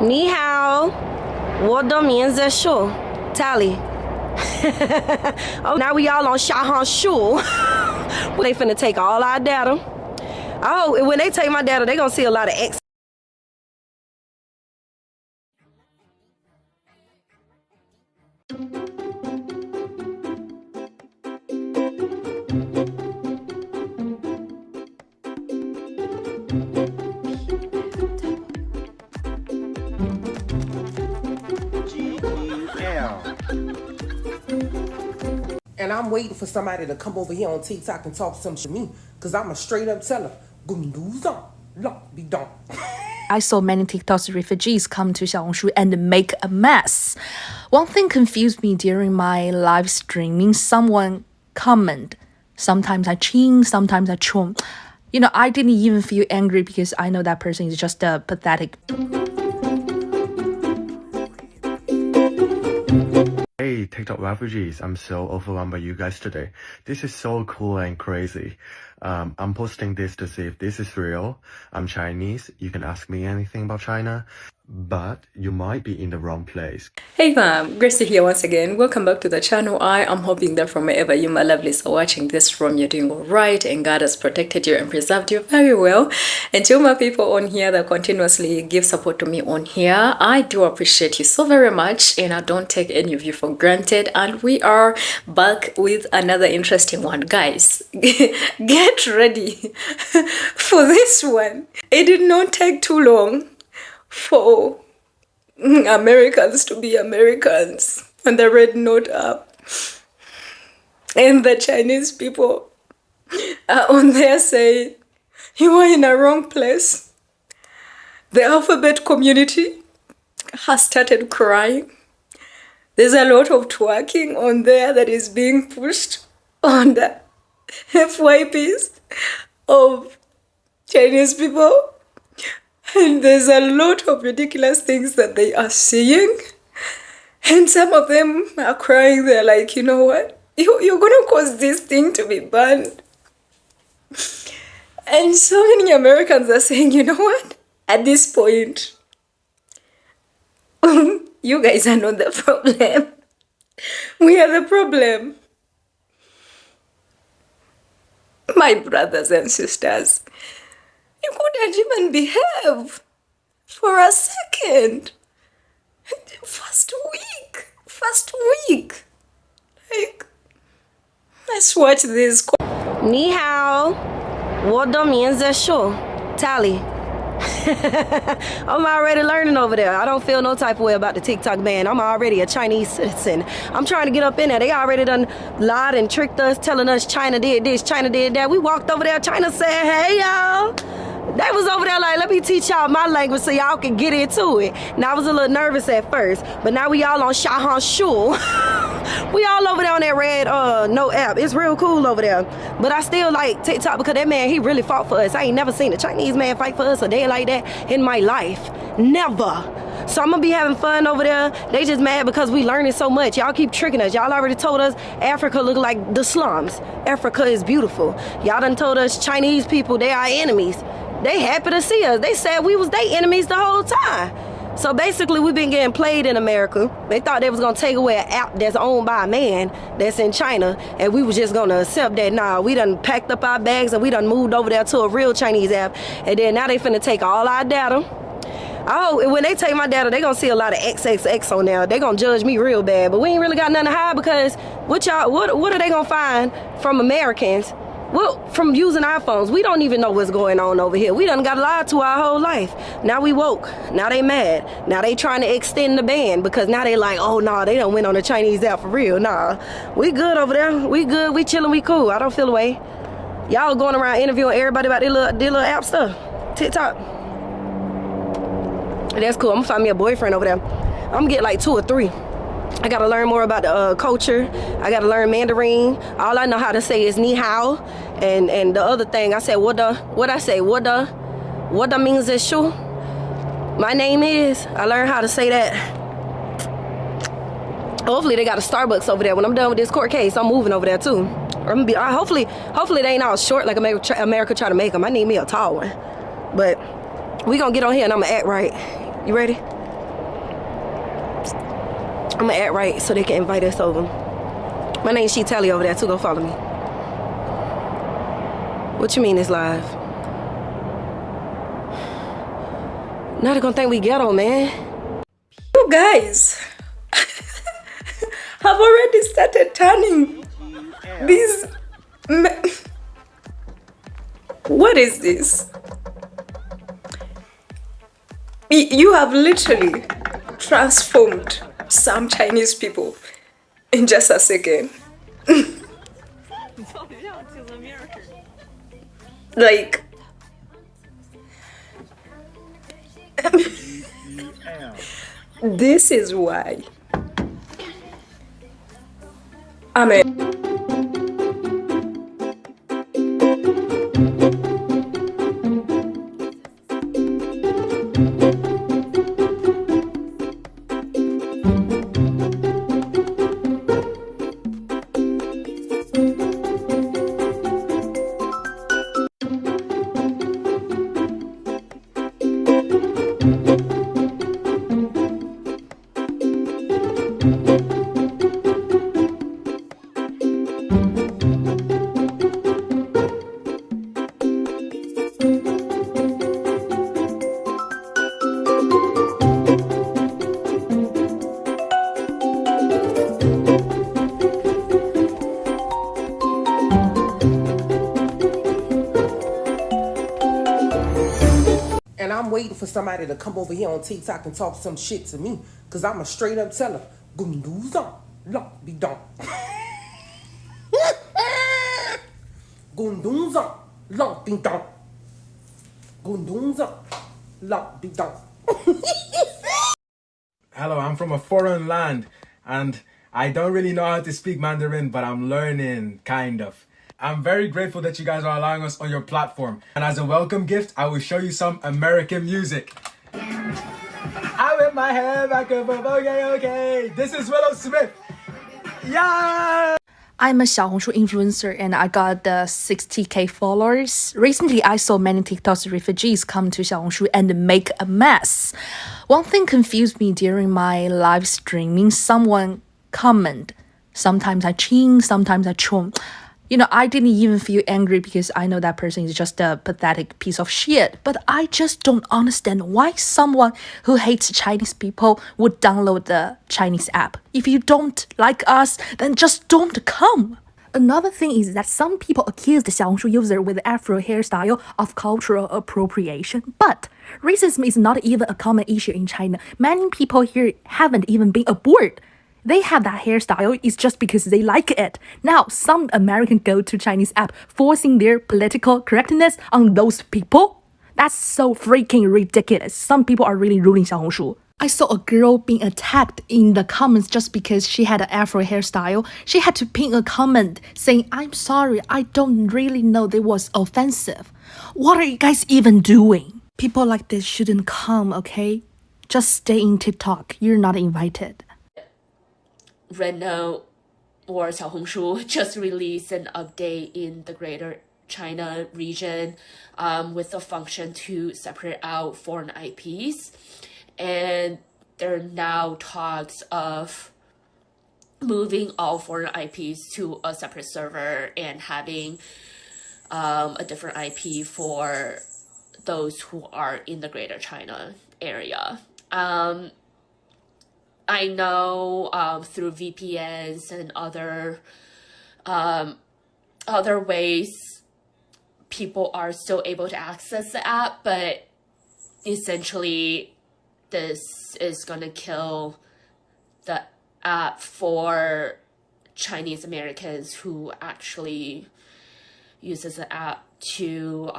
你好，我的名字是 Tally. Oh, now we all on Shahan Shul. They finna take all our data. Oh, when they take my data, they gonna see a lot of X. And I'm waiting for somebody to come over here on TikTok and talk some to me, because I'm a straight up teller. I saw many TikTok refugees come to Xiaohongshu and make a mess. One thing confused me during my live streaming. Someone comment, sometimes I ching, sometimes I chung. You know, I didn't even feel angry because I know that person is just a pathetic. Hey, TikTok refugees, I'm so overwhelmed by you guys today. This is so cool and crazy. I'm posting this to see if this is real. I'm Chinese. You can ask me anything about China, but you might be in the wrong place. Hey fam, Gracie here once again. Welcome back to the channel. I am hoping that from wherever you my lovelies are watching this from, you're doing alright and God has protected you and preserved you very well. And to my people on here that continuously give support to me on here, I do appreciate you so very much and I don't take any of you for granted. And we are back with another interesting one. Guys, get ready for this one. It did not take too long for Americans to be Americans on the Rednote App, and the Chinese people are on there saying you are in a wrong place. The alphabet community has started crying. There's a lot of twerking on there that is being pushed on the FYPs of Chinese people. And there's a lot of ridiculous things that they are saying. And some of them are crying. They're like, you know what? You're going to cause this thing to be banned. And so many Americans are saying, you know what? At this point, you guys are not the problem. We are the problem. My brothers and sisters, you couldn't even behave for a second. First week. Like, let's watch this. 你好，我的名字是 Tally. I'm already learning over there. I don't feel no type of way about the TikTok ban. I'm already a Chinese citizen. I'm trying to get up in there. They already done lied and tricked us, telling us China did this, China did that. We walked over there. China said, hey, y'all. They was over there like, let me teach y'all my language so y'all can get into it. Now I was a little nervous at first, but now we all on Shahan Shul. We all over there on that Rednote App. It's real cool over there. But I still like TikTok because that man, he really fought for us. I ain't never seen a Chinese man fight for us a day like that in my life. Never. So I'm gonna be having fun over there. They just mad because we learning so much. Y'all keep tricking us. Y'all already told us Africa look like the slums. Africa is beautiful. Y'all done told us Chinese people, they are enemies. They happy to see us. They said we was their enemies the whole time. So basically, we've been getting played in America. They thought they was gonna take away an app that's owned by a man that's in China, and we was just gonna accept that. Nah, we done packed up our bags and we done moved over there to a real Chinese app, and then now they finna take all our data. Oh, when they take my data, they gonna see a lot of XXX on there. They gonna judge me real bad, but we ain't really got nothing to hide because what are they gonna find from Americans? Well, from using iPhones, we don't even know what's going on over here. We done got lied to our whole life. Now we woke. Now they mad. Now they trying to extend the ban because now they like, oh, nah, they done went on the Chinese app for real. Nah, we good over there. We good. We chilling. We cool. I don't feel away. Y'all going around interviewing everybody about their little app stuff. TikTok. That's cool. I'm gonna find me a boyfriend over there. I'm gonna get like 2 or 3. I gotta learn more about the culture. I gotta learn Mandarin. All I know how to say is ni hao, and the other thing I said what means is shu. My name is. I learned how to say that. Hopefully they got a Starbucks over there. When I'm done with this court case, I'm moving over there too. I'm gonna be. Hopefully they ain't all short like America try to make them. I need me a tall one. But we gonna get on here and I'm gonna act right. You ready? I'm gonna act right so they can invite us over. My name's She Tally over there too. Go follow me. What you mean it's live? Now they're gonna think we ghetto, man. You guys have already started turning these. What is this? You have literally transformed some Chinese people in just a second. Like, this is why. I mean, And I'm waiting for somebody to come over here on TikTok and talk some shit to me. Because I'm a straight up tell her, Gunduza, lock be done. Gunduza, lock be done. Gunduza, lock be done. Hello, I'm from a foreign land and I don't really know how to speak Mandarin, but I'm learning, kind of. I'm very grateful that you guys are allowing us on your platform. And as a welcome gift, I will show you some American music. I whip my hair back up, okay. This is Willow Smith. Yeah! I'm a Xiaohongshu influencer and I got 60k followers. Recently, I saw many TikTok refugees come to Xiaohongshu and make a mess. One thing confused me during my live streaming. Someone comment, sometimes I ching, sometimes I chung. You know, I didn't even feel angry because I know that person is just a pathetic piece of shit. But I just don't understand why someone who hates Chinese people would download the Chinese app. If you don't like us, then just don't come. Another thing is that some people accuse the Xiaohongshu user with Afro hairstyle of cultural appropriation. But racism is not even a common issue in China. Many people here haven't even been aboard. They have that hairstyle, it's just because they like it. Now, some Americans go to Chinese app forcing their political correctness on those people. That's so freaking ridiculous. Some people are really ruling Xiaohongshu. I saw a girl being attacked in the comments just because she had an Afro hairstyle. She had to pin a comment saying, "I'm sorry, I don't really know that was offensive." What are you guys even doing? People like this shouldn't come, okay? Just stay in TikTok. You're not invited. Rednote or Xiaohongshu just released an update in the Greater China region with a function to separate out foreign IPs. And there are now talks of moving all foreign IPs to a separate server and having a different IP for those who are in the Greater China area. I know through VPNs and other ways people are still able to access the app, but essentially this is gonna kill the app for Chinese Americans who actually uses the app to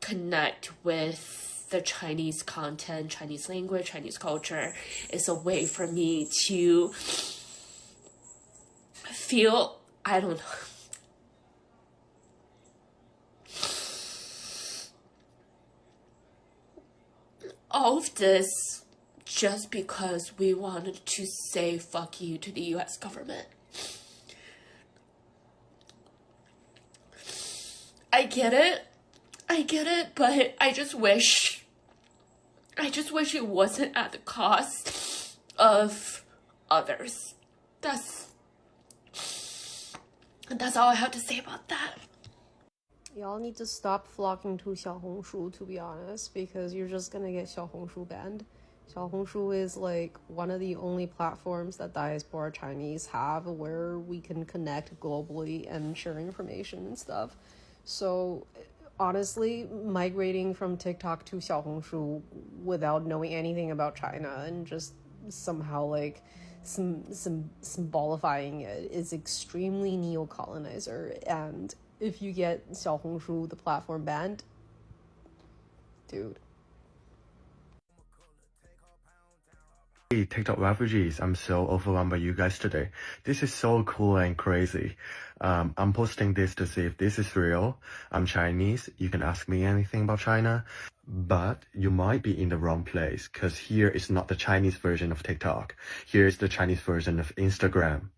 connect with the Chinese content, Chinese language, Chinese culture. Is a way for me to feel, I don't know, all of this just because we wanted to say fuck you to the US government. I get it, but I just wish I just wish it wasn't at the cost of others. That's all I have to say about that. Y'all need to stop flocking to Xiaohongshu, to be honest, because you're just gonna get Xiaohongshu banned. Xiaohongshu is like one of the only platforms that diaspora Chinese have where we can connect globally and share information and stuff. So honestly, migrating from TikTok to Xiaohongshu without knowing anything about China and just somehow like symbolifying it is extremely neo-colonizer. And if you get Xiaohongshu, the platform, banned, dude. TikTok refugees, I'm so overwhelmed by you guys today. This is so cool and crazy. I'm posting this to see if this is real. I'm Chinese. You can ask me anything about China. But you might be in the wrong place, because here is not the Chinese version of TikTok. Here is the Chinese version of Instagram.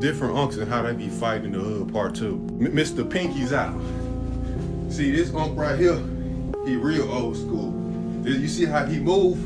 Different unks and how they be fighting in the hood part two. Mr. Pinky's out. See this unk right here, he real old school. You see how he move?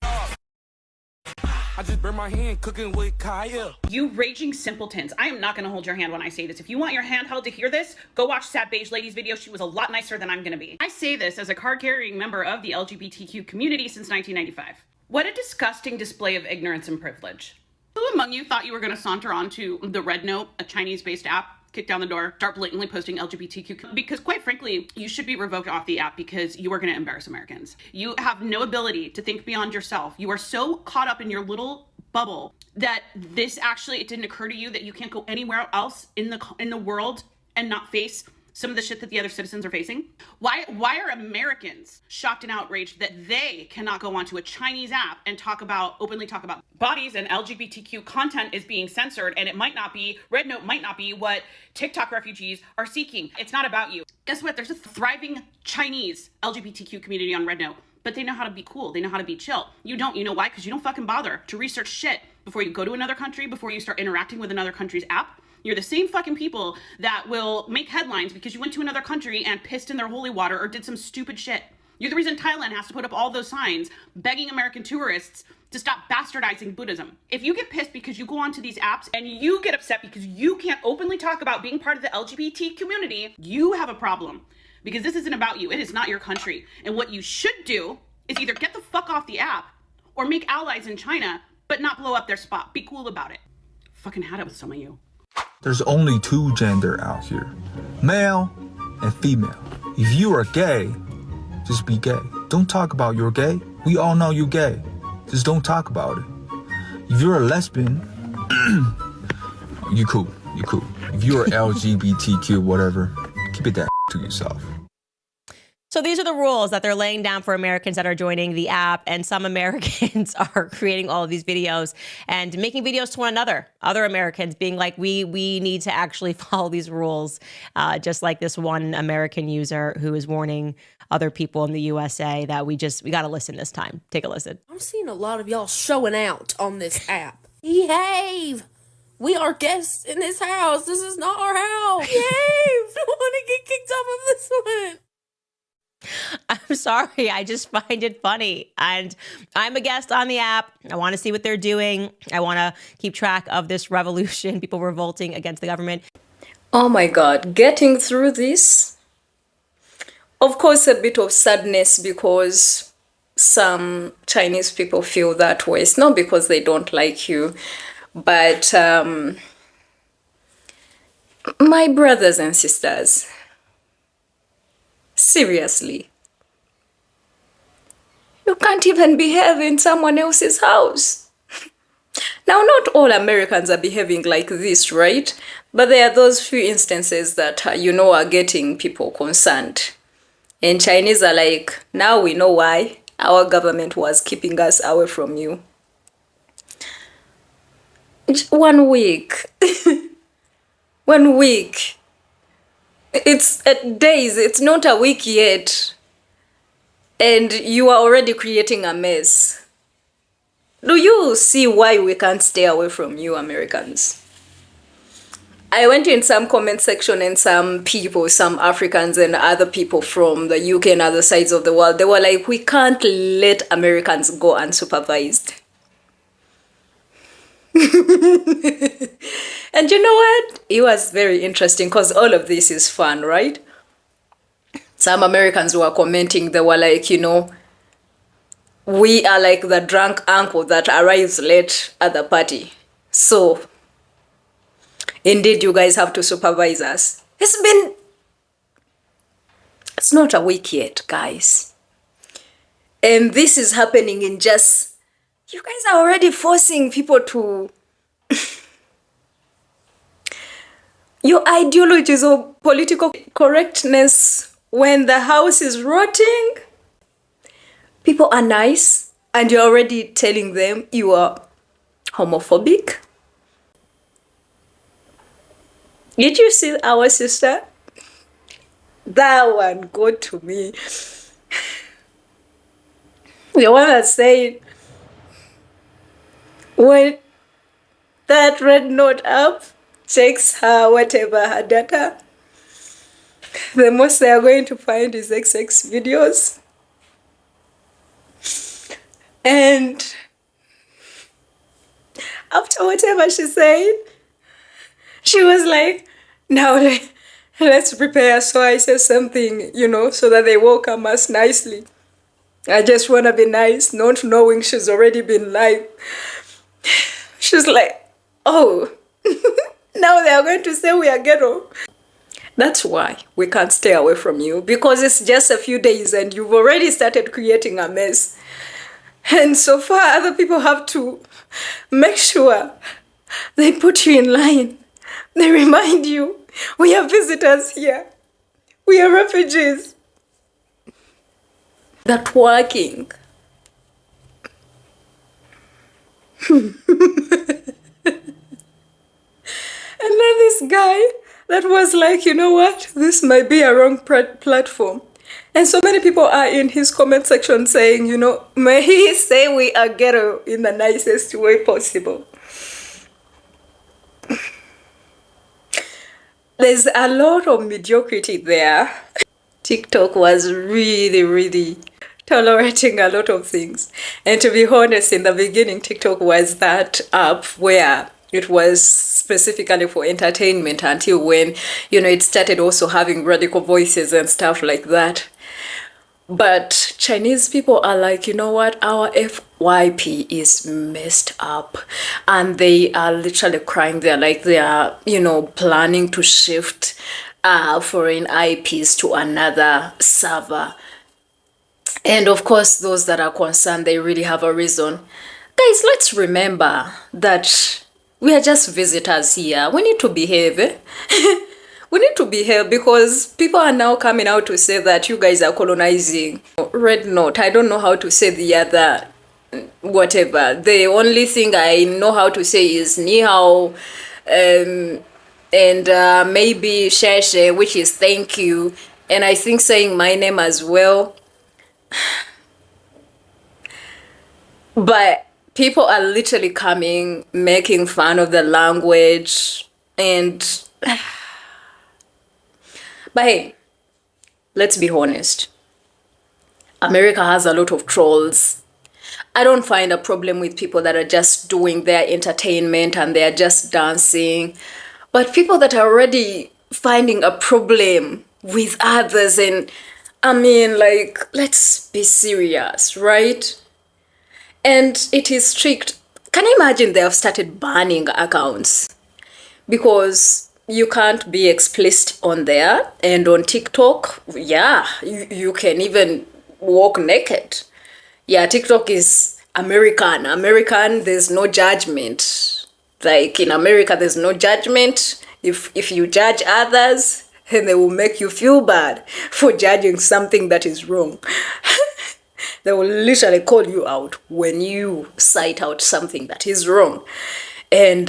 I just burn my hand cooking with Kaya. You raging simpletons. I am not going to hold your hand when I say this. If you want your hand held to hear this, go watch Sad Beige Lady's video. She was a lot nicer than I'm going to be. I say this as a card-carrying member of the LGBTQ community since 1995. What a disgusting display of ignorance and privilege. Who among you thought you were going to saunter onto the Rednote, a Chinese-based app, kick down the door, start blatantly posting LGBTQ? Because quite frankly, you should be revoked off the app because you are going to embarrass Americans. You have no ability to think beyond yourself. You are so caught up in your little bubble that it didn't occur to you that you can't go anywhere else in the world and not face some of the shit that the other citizens are facing. Why are Americans shocked and outraged that they cannot go onto a Chinese app and openly talk about bodies and LGBTQ content is being censored, and Rednote might not be what TikTok refugees are seeking. It's not about you. Guess what? There's a thriving Chinese LGBTQ community on Rednote, but they know how to be cool. They know how to be chill. You don't. You know why? Because you don't fucking bother to research shit before you go to another country, before you start interacting with another country's app. You're the same fucking people that will make headlines because you went to another country and pissed in their holy water or did some stupid shit. You're the reason Thailand has to put up all those signs begging American tourists to stop bastardizing Buddhism. If you get pissed because you go onto these apps and you get upset because you can't openly talk about being part of the LGBT community, you have a problem. Because this isn't about you. It is not your country. And what you should do is either get the fuck off the app or make allies in China, but not blow up their spot. Be cool about it. Fucking had it with some of you. There's only two gender out here, male and female. If you are gay, just be gay. Don't talk about you're gay. We all know you're gay. Just don't talk about it. If you're a lesbian, you cool. If you're LGBTQ, whatever, keep it that to yourself. So these are the rules that they're laying down for Americans that are joining the app. And some Americans are creating all of these videos and making videos to one another. Other Americans being like, we need to actually follow these rules. Just like this one American user who is warning other people in the USA that we got to listen this time. Take a listen. I'm seeing a lot of y'all showing out on this app. Behave. We are guests in this house. This is not our house. Behave. I don't want to get kicked off of this one. I'm sorry. I just find it funny. And I'm a guest on the app. I want to see what they're doing. I want to keep track of this revolution, people revolting against the government. Oh my God, getting through this, of course, a bit of sadness because some Chinese people feel that way. It's not because they don't like you, but my brothers and sisters, seriously, you can't even behave in someone else's house. Now, not all Americans are behaving like this, right? But there are those few instances that, are getting people concerned. And Chinese are like, now we know why our government was keeping us away from you. 1 week. 1 week. It's days. It's not a week yet. and you are already creating a mess. Do you see why we can't stay away from you, Americans? I went in some comment section and some people, some Africans and other people from the UK and other sides of the world, they were like, we can't let Americans go unsupervised. And you know what? It was very interesting because all of this is fun, right? Some Americans were commenting, they were like, you know, we are like the drunk uncle that arrives late at the party. So, indeed, you guys have to supervise us. It's not a week yet, guys. And this is happening in just, you guys are already forcing people to, your ideologies of political correctness when the house is rotting. People are nice and you're already telling them you are homophobic. Did you see our sister? That one got to me. The one that said, when that Rednote app checks her whatever, her data, the most they are going to find is XX videos. And after whatever she said, she was like, now let's prepare. So I said something, you know, so that they welcome us nicely. I just want to be nice, not knowing she's already been live. She's like, oh, now they are going to say we are ghetto. That's why we can't stay away from you, because it's just a few days and you've already started creating a mess. And so far, other people have to make sure they put you in line. They remind you, we are visitors here. We are refugees. That working. And then this guy that was like, you know what? This might be a wrong platform. And so many people are in his comment section saying, you know, may he say we are ghetto in the nicest way possible. There's a lot of mediocrity there. TikTok was really tolerating a lot of things. And to be honest, in the beginning, TikTok was that app where it was specifically for entertainment until when, you know, it started also having radical voices and stuff like that. But Chinese people are like, you know what, our FYP is messed up. And they are literally crying. They're like, they are, you know, planning to shift foreign IPs to another server. And of course, those that are concerned, they really have a reason. Guys, let's remember that we are just visitors here. We need to behave. We need to behave because people are now coming out to say that you guys are colonizing. Rednote, I don't know how to say the other whatever. The only thing I know how to say is ni hao, and maybe sheshe, which is thank you. And I think saying my name as well. But people are literally coming, making fun of the language. And but hey, let's be honest. America has a lot of trolls. I don't find a problem with people that are just doing their entertainment and they're just dancing. But people that are already finding a problem with others, and I mean, like, let's be serious, right? And it is strict. Can you imagine they have started banning accounts? Because you can't be explicit on there, and on TikTok, yeah, you can even walk naked. Yeah, TikTok is American. There's no judgment. Like in America, there's no judgment. If you judge others, then they will make you feel bad for judging something that is wrong. They will literally call you out when you cite out something that is wrong. And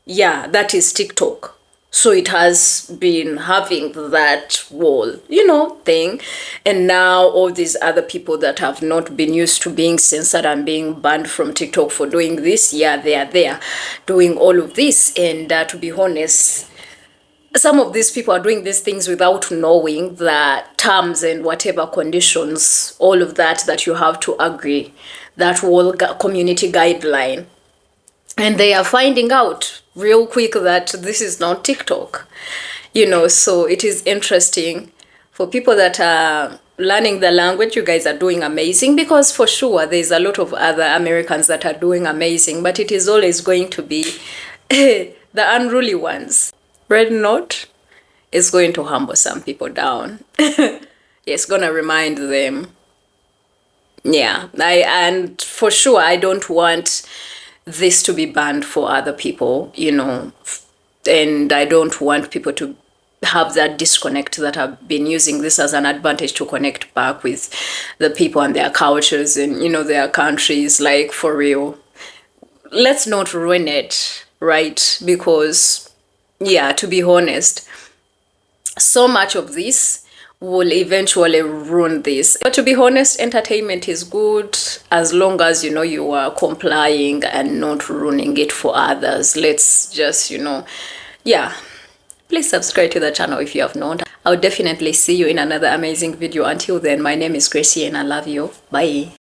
yeah, that is TikTok. So it has been having that whole, thing. And now all these other people that have not been used to being censored and being banned from TikTok for doing this, yeah, they are there doing all of this. And to be honest, some of these people are doing these things without knowing the terms and whatever conditions, all of that you have to agree, that whole community guideline. And they are finding out real quick that this is not TikTok, so it is interesting for people that are learning the language. You guys are doing amazing, because for sure there's a lot of other Americans that are doing amazing, but it is always going to be the unruly ones. Rednote is going to humble some people down. It's gonna remind them. Yeah, and for sure I don't want this to be banned for other people, and I don't want people to have that disconnect, that have been using this as an advantage to connect back with the people and their cultures and, their countries. Like, for real, let's not ruin it, right? Because, yeah, to be honest, so much of this will eventually ruin this. But to be honest, entertainment is good as long as, you are complying and not ruining it for others. Let's just, yeah. Please subscribe to the channel if you have not. I'll definitely see you in another amazing video. Until then, my name is Gracie and I love you. Bye.